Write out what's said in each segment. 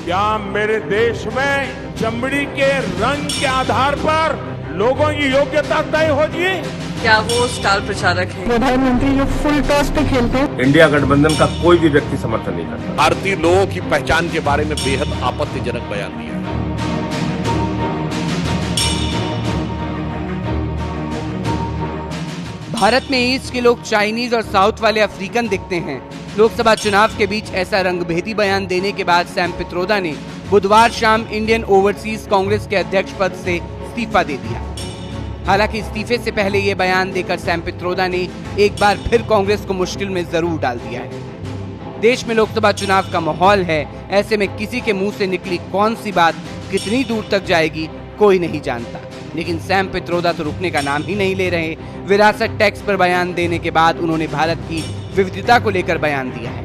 क्या मेरे देश में चमड़ी के रंग के आधार पर लोगों की योग्यता तय होगी? क्या वो स्टार प्रचारक हैं? प्रधानमंत्री जो फुल टॉस पे खेलते हैं। इंडिया गठबंधन का कोई भी व्यक्ति समर्थन नहीं करता। भारतीय लोगों की पहचान के बारे में बेहद आपत्तिजनक बयान दिया है। भारत में ईस्ट के लोग चाइनीज और साउथ वाले अफ्रीकन दिखते हैं। लोकसभा चुनाव के बीच ऐसा रंगभेदी बयान देने के बाद सैम पित्रोदा ने बुधवार शाम इंडियन ओवरसीज कांग्रेस के अध्यक्ष पद से इस्तीफा दे दिया। हालांकि इस्तीफे से पहले ये बयान देकर सैम पित्रोदा ने एक बार फिर कांग्रेस को मुश्किल में जरूर डाल दिया है। देश में लोकसभा चुनाव का माहौल है, ऐसे में किसी के मुंह से निकली कौन सी बात कितनी दूर तक जाएगी कोई नहीं जानता। लेकिन सैम पित्रोदा तो रुकने का नाम ही नहीं ले रहे। विरासत टैक्स पर बयान देने के बाद उन्होंने भारत की विविधता को लेकर बयान दिया है।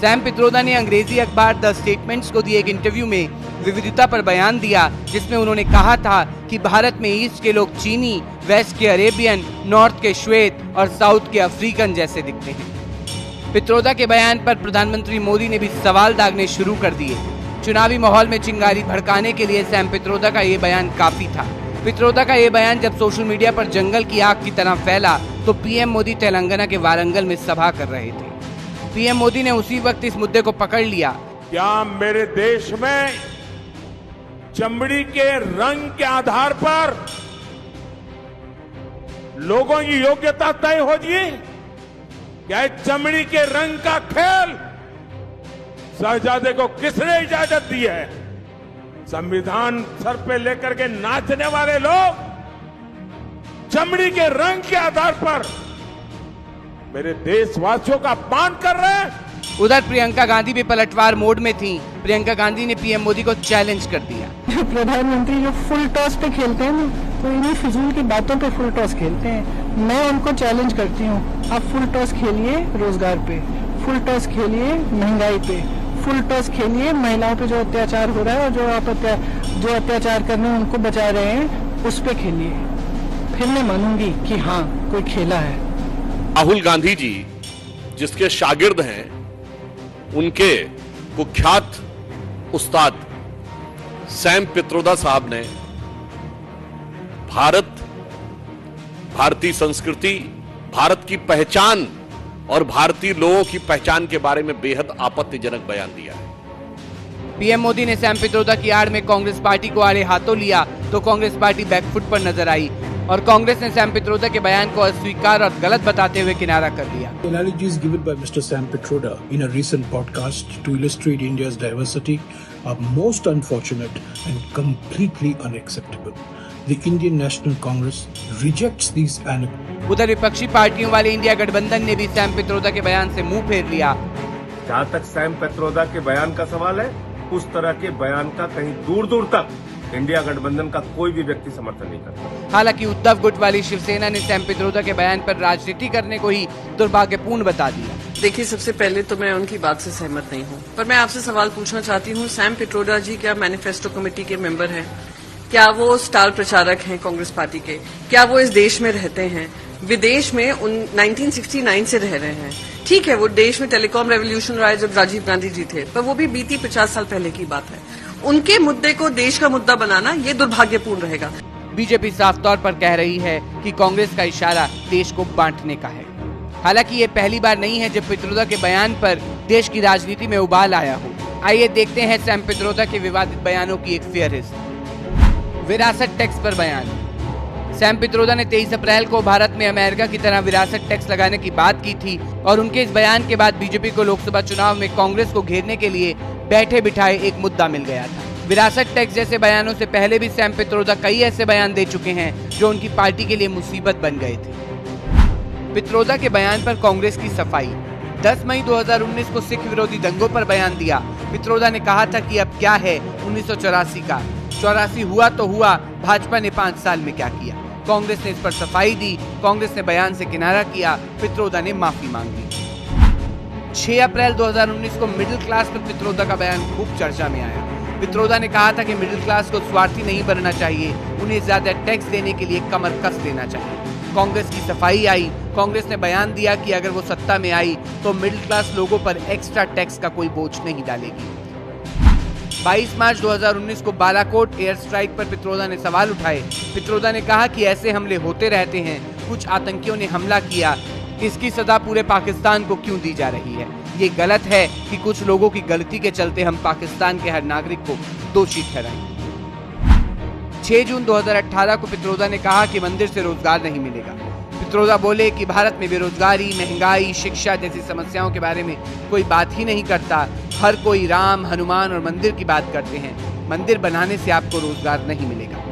सैम पित्रोदा ने अंग्रेजी अखबार द स्टेटमेंट्स को दिए एक इंटरव्यू में विविधता पर बयान दिया, जिसमें उन्होंने कहा था कि भारत में ईस्ट के लोग चीनी, वेस्ट के अरेबियन, नॉर्थ के श्वेत और साउथ के अफ्रीकन जैसे दिखते हैं। पित्रोदा के बयान पर प्रधानमंत्री मोदी ने भी सवाल दागने शुरू कर दिए। चुनावी माहौल में चिंगारी भड़काने के लिए सैम पित्रोदा का ये बयान काफी था। पित्रोदा का ये बयान जब सोशल मीडिया पर जंगल की आग की तरह फैला तो पीएम मोदी तेलंगाना के वारंगल में सभा कर रहे थे। पीएम मोदी ने उसी वक्त इस मुद्दे को पकड़ लिया। क्या मेरे देश में चमड़ी के रंग के आधार पर लोगों की योग्यता तय होगी? क्या चमड़ी के रंग का खेल शहजादे को किसने इजाजत दी है? संविधान सर पे लेकर के नाचने वाले लोग चमड़ी के रंग के आधार पर मेरे देशवासियों का अपमान कर रहे हैं। उधर प्रियंका गांधी भी पलटवार मोड में थी। प्रियंका गांधी ने पीएम मोदी को चैलेंज कर दिया। जो प्रधानमंत्री जो फुल टॉस पे खेलते हैं ना, तो इन्हीं फिजूल की बातों पे फुल टॉस खेलते हैं। मैं उनको चैलेंज करती हूँ, आप फुल टॉस खेलिए रोजगार पे, फुल टॉस खेलिए महंगाई पे, फुल टॉस खेलिए महिलाओं पे जो अत्याचार हो रहा है और जो अत्याचार कर रहे हैं उनको बचा रहे हैं, उस पे खेलिए। फिर मैं मानूंगी कि हाँ कोई खेला है। राहुल गांधी जी जिसके शागिर्द हैं, उनके कुख्यात उस्ताद सैम पित्रोदा साहब ने भारतीय संस्कृति, भारत की पहचान और भारतीय लोगों की पहचान के बारे में बेहद आपत्तिजनक बयान दिया है। पीएम मोदी ने सैम पित्रोदा की आड़ में कांग्रेस पार्टी को आड़े हाथों लिया तो कांग्रेस पार्टी बैकफुट पर नजर आई और कांग्रेस ने सैम पित्रोदा के बयान को अस्वीकार और गलत बताते हुए किनारा कर लिया। Analogies given by Mr. Sam Pitroda in a recent podcast to illustrate India's diversity are most unfortunate and completely unacceptable. The Indian National Congress rejects these analogies. उधर विपक्षी पार्टियों वाले इंडिया गठबंधन ने भी सैम पित्रोदा के बयान से मुंह फेर लिया। जहाँ तक सैम पित्रोदा के बयान का सवाल है, उस तरह के बयान का कहीं दूर दूर तक इंडिया गठबंधन का कोई भी व्यक्ति समर्थन नहीं करता। हालांकि उद्धव गुट वाली शिवसेना ने सैम पित्रोदा के बयान पर राजनीति करने को ही दुर्भाग्यपूर्ण बता दिया। देखिए, सबसे पहले तो मैं उनकी बात से सहमत नहीं हूँ, पर मैं आपसे सवाल पूछना चाहती हूँ, सैम पित्रोदा जी क्या मैनिफेस्टो कमेटी के मेंबर हैं? क्या वो स्टार प्रचारक हैं कांग्रेस पार्टी के? क्या वो इस देश में रहते हैं? विदेश में 1969 से रह रहे हैं। ठीक है, वो देश में टेलीकॉम रेवोल्यूशन रहा जब राजीव गांधी जी थे, पर वो भी बीती 50 साल पहले की बात है। उनके मुद्दे को देश का मुद्दा बनाना ये दुर्भाग्यपूर्ण रहेगा। बीजेपी साफ तौर पर कह रही है कि कांग्रेस का इशारा देश को बांटने का है। हालांकि ये पहली बार नहीं है जब पित्रोदा के बयान पर देश की राजनीति में उबाल आया हो। आइए देखते हैं सैम पित्रोदा के विवादित बयानों की एक फेहरिस्त। विरासत टैक्स पर बयान। सैम पित्रोदा ने 23 अप्रैल को भारत में अमेरिका की तरह विरासत टैक्स लगाने की बात की थी और उनके इस बयान के बाद बीजेपी को लोकसभा चुनाव में कांग्रेस को घेरने के लिए बैठे बिठाए एक मुद्दा मिल गया था। विरासत टैक्स जैसे बयानों से पहले भी सैम पित्रोदा कई ऐसे बयान दे चुके हैं जो उनकी पार्टी के लिए मुसीबत बन गए थे। पित्रोदा के बयान पर कांग्रेस की सफाई। 10 मई 2019 को सिख विरोधी दंगों पर बयान दिया। पित्रोदा ने कहा था कि अब क्या है 1984 का, 84 हुआ तो हुआ, भाजपा ने 5 साल में क्या किया। कांग्रेस ने इस पर सफाई दी। कांग्रेस ने बयान से किनारा किया। पित्रोदा ने माफी मांग ली। 6 अप्रैल 2019 को मिडिल क्लास पर पित्रोदा का बयान खूब चर्चा में आया। पित्रोदा ने कहा था कि मिडिल क्लास को स्वार्थी नहीं बनना चाहिए, उन्हें ज्यादा टैक्स देने के लिए कमर कस देना चाहिए। कांग्रेस की सफाई आई। कांग्रेस ने बयान दिया कि अगर वो सत्ता में आई तो मिडिल क्लास लोगों पर एक्स्ट्रा टैक्स का कोई बोझ नहीं डालेगी। 22 मार्च 2019 को बालाकोट एयर स्ट्राइक पर पित्रोदा ने सवाल उठाए। पित्रोदा ने कहा कि ऐसे हमले होते रहते हैं, कुछ आतंकियों ने हमला किया, इसकी सजा पूरे पाकिस्तान को क्यों दी जा रही है? ये गलत है कि कुछ लोगों की गलती के चलते हम पाकिस्तान के हर नागरिक को दोषी ठहराएं। 6 जून 2018 को पित्रोदा ने कहा कि मंदिर से रोजगार नहीं मिलेगा। पित्रोदा बोले कि भारत में बेरोजगारी, महंगाई, शिक्षा जैसी समस्याओं के बारे में कोई बात ही नहीं करता। हर कोई राम, हनुमान और मंदिर की बात करते हैं। मंदिर बनाने से आपको रोजगार नहीं मिलेगा।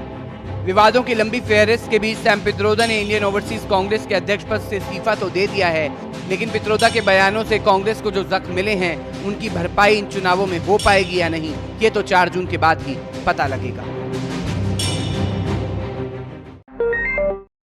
विवादों की लंबी फेहरिस्त के बीच सैम पित्रोदा ने इंडियन ओवरसीज कांग्रेस के अध्यक्ष पद से इस्तीफा तो दे दिया है, लेकिन पित्रोदा के बयानों से कांग्रेस को जो जख्म मिले हैं उनकी भरपाई इन चुनावों में हो पाएगी या नहीं, ये तो 4 जून के बाद ही पता लगेगा।